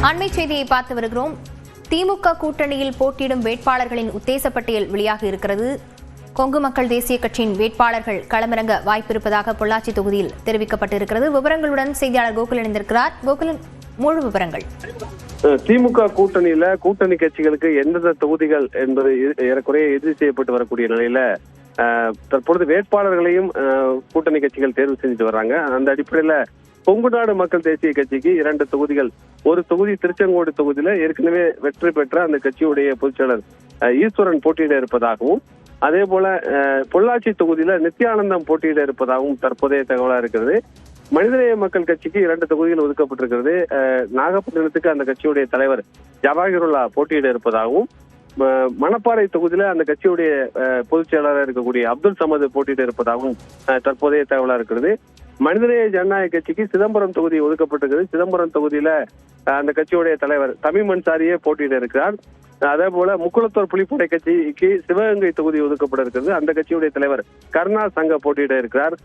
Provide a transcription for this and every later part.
அண்மை செய்தியை பார்த்து வருகிறோம். திமுக கூட்டணியில் போட்டியிடும் வேட்பாளர்களின் உத்தேச பட்டியல் வெளியாகி இருக்கிறது. கொங்கு மக்கள் தேசிய கட்சியின் வேட்பாளர்கள் களமிறங்க வாய்ப்பிருப்பதாக பொள்ளாச்சி தொகுதியில் தெரிவிக்கப்பட்டிருக்கிறது. விவரங்களுடன் செய்தியாளர் கோகுல் இணைந்திருக்கிறார். கோகுலின் முழு விவரங்கள். திமுக கூட்டணியில கூட்டணி கட்சிகளுக்கு எந்தெந்த தொகுதிகள் என்பது ஏறக்குறைய இறுதி செய்யப்பட்டு வரக்கூடிய நிலையில தற்பொழுது வேட்பாளர்களையும் கூட்டணி கட்சிகள் தேர்வு செஞ்சுட்டு வர்றாங்க. அந்த அடிப்படையில கொங்குநாடு மக்கள் தேசிய கட்சிக்கு 2 தொகுதிகள், ஒரு தொகுதி திருச்செங்கோடு தொகுதியில ஏற்கனவே வெற்றி பெற்ற அந்த கட்சியுடைய பொதுச்செயலர் ஈஸ்வரன் போட்டியிட இருப்பதாகவும், அதே போல பொள்ளாச்சி தொகுதியில நித்யானந்தம் போட்டியிட இருப்பதாகவும் தற்போதைய தகவலா இருக்கிறது. மனிதநேய மக்கள் கட்சிக்கு 2 தொகுதிகள் ஒதுக்கப்பட்டிருக்கிறது. நாகப்பட்டினத்துக்கு அந்த கட்சியுடைய தலைவர் ஜவாஹிருல்லா போட்டியிட இருப்பதாகவும், மணப்பாறை தொகுதியில அந்த கட்சியுடைய பொதுச் செயலாளராக இருக்கக்கூடிய அப்துல் சமது போட்டியிட இருப்பதாகவும் தற்போதைய தகவலா இருக்கிறது. மனிதநேய ஜனநாயக கட்சிக்கு சிதம்பரம் தொகுதி ஒதுக்கப்பட்டிருக்கிறது. சிதம்பரம் தொகுதியில அந்த கட்சியுடைய தலைவர் தமிம் அன்சாரியே போட்டியிட இருக்கிறார். அதே போல முக்குளத்தூர் புலிப்படை கட்சிக்கு சிவகங்கை தொகுதி ஒதுக்கப்பட இருக்கிறது. அந்த கட்சியுடைய தலைவர் கருணா சங்க போட்டியிட இருக்கிறார்.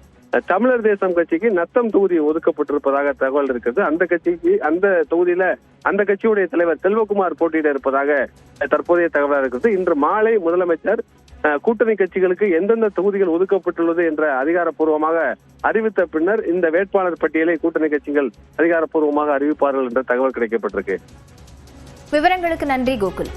தமிழர் தேசம் கட்சிக்கு நத்தம் தொகுதி ஒதுக்கப்பட்டிருப்பதாக தகவல் இருக்கிறது. அந்த கட்சிக்கு அந்த தொகுதியில அந்த கட்சியுடைய தலைவர் செல்வகுமார் போட்டியிட இருப்பதாக தற்போதைய தகவலாக இருக்கிறது. இன்று மாலை முதலமைச்சர் கூட்டணி கட்சிகளுக்கு எந்தெந்த தொகுதிகள் ஒதுக்கப்பட்டுள்ளது என்ற அதிகாரப்பூர்வமாக அறிவித்த பின்னர் இந்த வேட்பாளர் பட்டியலை கூட்டணி கட்சிகள் அதிகாரப்பூர்வமாக அறிவிப்பார்கள் என்ற தகவல் கிடைக்கப்பட்டிருக்கு. விவரங்களுக்கு நன்றி கோகுல்.